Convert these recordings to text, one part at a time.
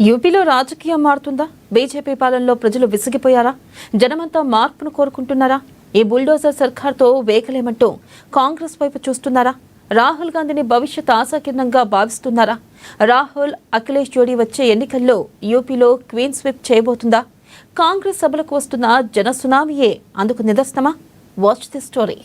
యూపీలో రాజకీయం మారుతుందా? బీజేపీ పాలనలో ప్రజలు విసిగిపోయారా? జనమంతా మార్పును కోరుకుంటున్నారా? ఈ బుల్డోజర్ సర్కార్తో వేగలేమంటూ కాంగ్రెస్ వైపు చూస్తున్నారా? రాహుల్ గాంధీని భవిష్యత్ ఆశాకిరణంగా భావిస్తున్నారా? రాహుల్ అఖిలేష్ జోడీ వచ్చే ఎన్నికల్లో యూపీలో క్వీన్ స్విప్ చేయబోతుందా? కాంగ్రెస్ సభలకు వస్తున్న జన సునామీయే అందుకు నిదర్శనమా? Watch the story.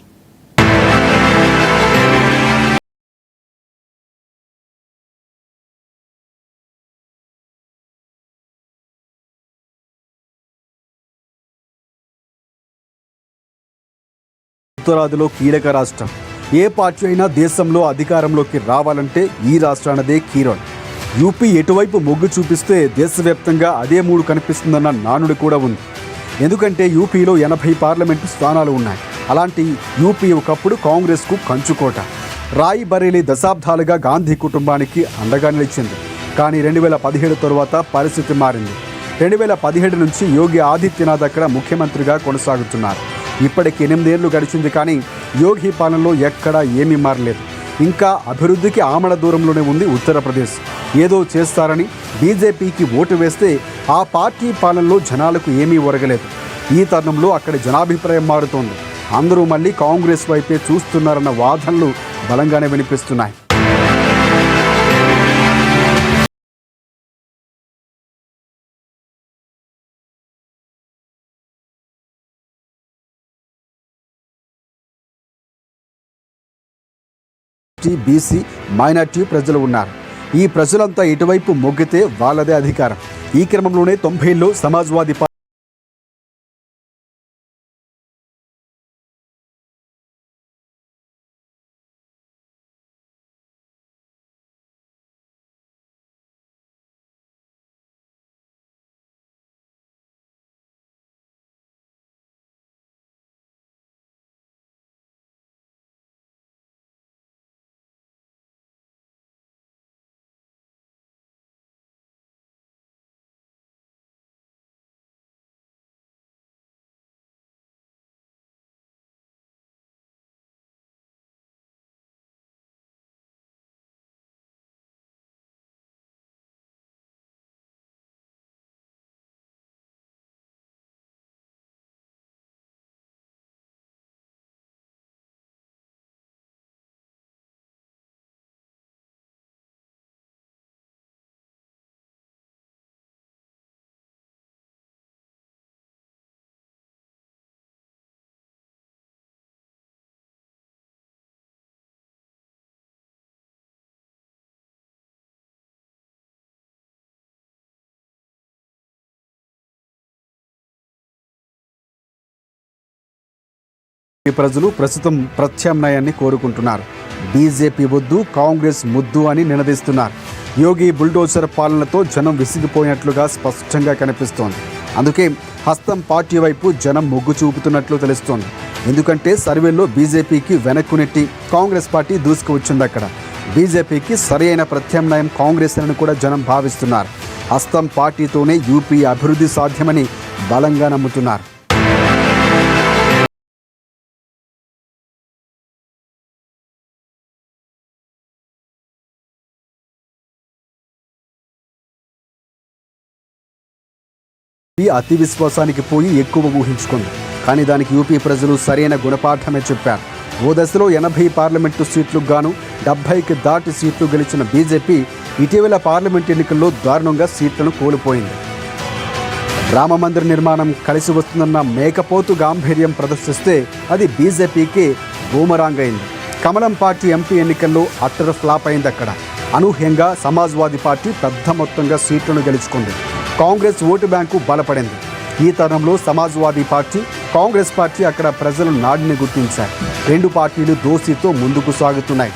ఉత్తరాదిలో కీలక రాష్ట్రం. ఏ పార్టీ అయినా దేశంలో అధికారంలోకి రావాలంటే ఈ రాష్ట్రానదే కీరోల్. యూపీ ఎటువైపు మొగ్గు చూపిస్తే దేశవ్యాప్తంగా అదే మూడు కనిపిస్తుందన్న నానుడి కూడా ఉంది. ఎందుకంటే యూపీలో 80 పార్లమెంటు స్థానాలు ఉన్నాయి. అలాంటి యూపీ ఒకప్పుడు కాంగ్రెస్కు కంచుకోట. రాయ్ బరేలీ దశాబ్దాలుగా గాంధీ కుటుంబానికి అండగా నిలిచింది. కానీ 2017 తరువాత పరిస్థితి మారింది. 2017 నుంచి యోగి ఆదిత్యనాథ్ అక్కడ ముఖ్యమంత్రిగా కొనసాగుతున్నారు. ఇప్పటికి 8 ఏళ్లు గడిచింది, కానీ యోగి పాలనలో ఎక్కడా ఏమీ మారలేదు. ఇంకా అభివృద్ధికి ఆమడ దూరంలోనే ఉంది ఉత్తరప్రదేశ్. ఏదో చేస్తారని బీజేపీకి ఓటు వేస్తే ఆ పార్టీ పాలనలో జనాలకు ఏమీ ఒరగలేదు. ఈ తరుణంలో అక్కడి జనాభిప్రాయం మారుతోంది. అందరూ మళ్ళీ కాంగ్రెస్ వైపే చూస్తున్నారన్న వాదనలు బలంగానే వినిపిస్తున్నాయి. బీసీ మైనార్టీ ప్రజలు ఉన్నారు. ఈ ప్రజలంతా ఇటువైపు మొగ్గితే వాళ్ళదే అధికారం. ఈ క్రమంలోనే 90లో సమాజ్వాదీ పార్టీ ప్రజలు ప్రస్తుతం ప్రత్యామ్నాయాన్ని కోరుకుంటున్నారు. బీజేపీ వద్దు, కాంగ్రెస్ ముద్దు అని నినదిస్తున్నారు. యోగి బుల్డోజర్ పాలనతో జనం విసిగిపోయినట్లుగా స్పష్టంగా కనిపిస్తోంది. అందుకే హస్తం పార్టీ వైపు జనం మొగ్గు చూపుతున్నట్లు తెలుస్తోంది. ఎందుకంటే సర్వేల్లో బీజేపీకి వెనక్కు నెట్టి కాంగ్రెస్ పార్టీ దూసుకువచ్చింది. అక్కడ బీజేపీకి సరైన ప్రత్యామ్నాయం కాంగ్రెస్ అని కూడా జనం భావిస్తున్నారు. హస్తం పార్టీతోనే యూపీ అభివృద్ధి సాధ్యమని బలంగా నమ్ముతున్నారు. అతి విశ్వాసానికి పోయి ఎక్కువ ఊహించుకుంది. కానీ దానికి యూపీ ప్రజలు సరైన గుణపాఠమే చెప్పారు. ఓ దశలో 80 పార్లమెంటు సీట్లకు గాను 70కి దాటి సీట్లు గెలిచిన బీజేపీ ఇటీవల పార్లమెంట్ ఎన్నికల్లో దారుణంగా సీట్లను కోల్పోయింది. రామమందిర నిర్మాణం కలిసి వస్తుందన్న మేకపోతు గాంభీర్యం ప్రదర్శిస్తే అది బీజేపీకి బూమరాంగ్ అయింది. కమలం పార్టీ ఎంపీ ఎన్నికల్లో అట్టర్ ఫ్లాప్ అయింది. అక్కడ అనూహ్యంగా సమాజ్వాదీ పార్టీ పెద్ద మొత్తంగా సీట్లను గెలుచుకుంది. కాంగ్రెస్ ఓటు బ్యాంకు బలపడింది. ఈ తరుణంలో సమాజ్వాదీ పార్టీ, కాంగ్రెస్ పార్టీ అక్కడ ప్రజలు నాడిని గుర్తించారు. రెండు పార్టీలు దోస్తీతో ముందుకు సాగుతున్నాయి.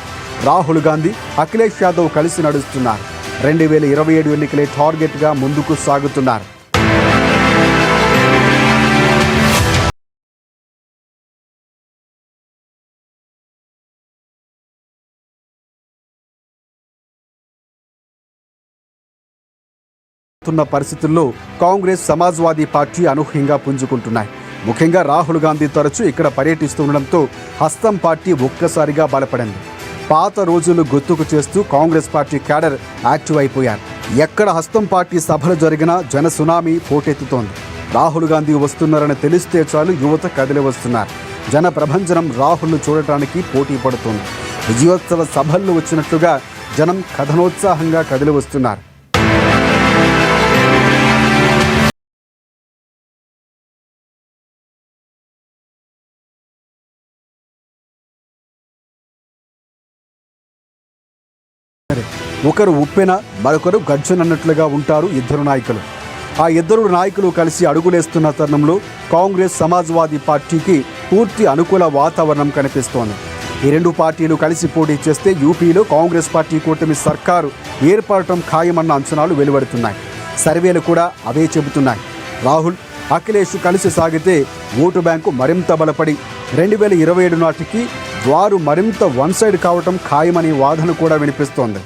రాహుల్ గాంధీ, అఖిలేష్ యాదవ్ కలిసి నడుస్తున్నారు. 2027 ఎన్నికలే టార్గెట్గా ముందుకు సాగుతున్నారు. పరిస్థితుల్లో కాంగ్రెస్, సమాజ్వాదీ పార్టీ అనూహ్యంగా పుంజుకుంటున్నాయి. ముఖ్యంగా రాహుల్ గాంధీ తరచూ ఇక్కడ పర్యటిస్తుండడంతో హస్తం పార్టీ ఒక్కసారిగా బలపడింది. పాత రోజులు గుర్తుకు చేస్తూ కాంగ్రెస్ పార్టీ క్యాడర్ యాక్టివ్ అయిపోయారు. ఎక్కడ హస్తం పార్టీ సభలు జరిగినా జన సునామీ పోటెత్తుతోంది. రాహుల్ గాంధీ వస్తున్నారని తెలిస్తే చాలు యువత కదిలి వస్తున్నారు. జన ప్రభంజనం రాహుల్ను చూడటానికి పోటీ పడుతోంది. విజయోత్సవ సభల్లో వచ్చినట్లుగా జనం కథనోత్సాహంగా కదిలి వస్తున్నారు. ఒకరు ఉప్పెన, మరొకరు గర్జనన్నట్లుగా ఉంటారు ఇద్దరు నాయకులు. ఆ ఇద్దరు నాయకులు కలిసి అడుగులేస్తున్న తరుణంలో కాంగ్రెస్ సమాజ్వాదీ పార్టీకి పూర్తి అనుకూల వాతావరణం కనిపిస్తోంది. ఈ రెండు పార్టీలు కలిసి పోటీ చేస్తే యూపీలో కాంగ్రెస్ పార్టీ కూటమి సర్కారు ఏర్పడటం ఖాయమన్న అంచనాలు వెలువడుతున్నాయి. సర్వేలు కూడా అవే చెబుతున్నాయి. రాహుల్, అఖిలేష్ కలిసి సాగితే ఓటు బ్యాంకు మరింత బలపడి 2027 నాటికి వారు మరింత వన్ సైడ్ కావటం ఖాయమనే వాదన కూడా వినిపిస్తోంది.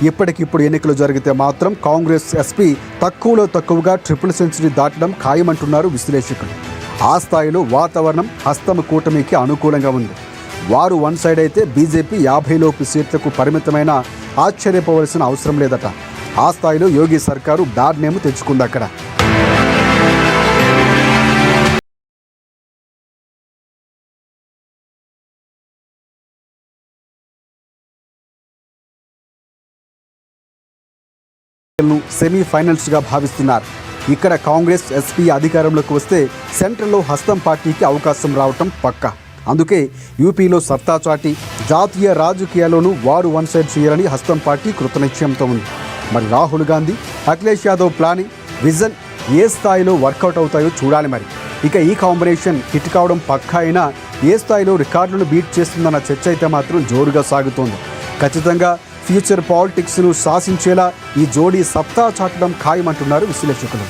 ఇప్పటికిప్పుడు ఎన్నికలు జరిగితే మాత్రం కాంగ్రెస్ ఎస్పీ తక్కువలో తక్కువగా ట్రిపుల్ సెంచరీ దాటడం ఖాయమంటున్నారు విశ్లేషకులు. ఆ స్థాయిలో వాతావరణం హస్తం కూటమికి అనుకూలంగా ఉంది. వారు వన్ సైడ్ అయితే బీజేపీ 50లోపు సీట్లకు పరిమితమైన ఆశ్చర్యపోవలసిన అవసరం లేదట. ఆ స్థాయిలో యోగి సర్కారు బ్యాడ్ నేమ్ తెచ్చుకుంది అక్కడ. సెమీఫైనల్స్గా భావిస్తున్నారు. ఇక్కడ కాంగ్రెస్ ఎస్పీ అధికారంలోకి వస్తే సెంట్రల్లో హస్తం పార్టీకి అవకాశం రావటం పక్కా. అందుకే యూపీలో సత్తా చాటి జాతీయ రాజకీయాల్లోనూ వారు వన్ సైడ్ చేయాలని హస్తం పార్టీ కృతనిశ్చయంతో ఉంది. మరి రాహుల్ గాంధీ, అఖిలేష్ యాదవ్ ప్లానింగ్, విజన్ ఏ స్థాయిలో వర్కౌట్ అవుతాయో చూడాలి. మరి ఇక ఈ కాంబినేషన్ హిట్ కావడం పక్కా అయినా ఏ స్థాయిలో రికార్డులను బీట్ చేస్తుందన్న చర్చ అయితే మాత్రం జోరుగా సాగుతోంది. ఖచ్చితంగా ఫ్యూచర్ పాలిటిక్స్ను శాసించేలా ఈ జోడీ సత్తా చాటడం ఖాయమంటున్నారు విశ్లేషకులు.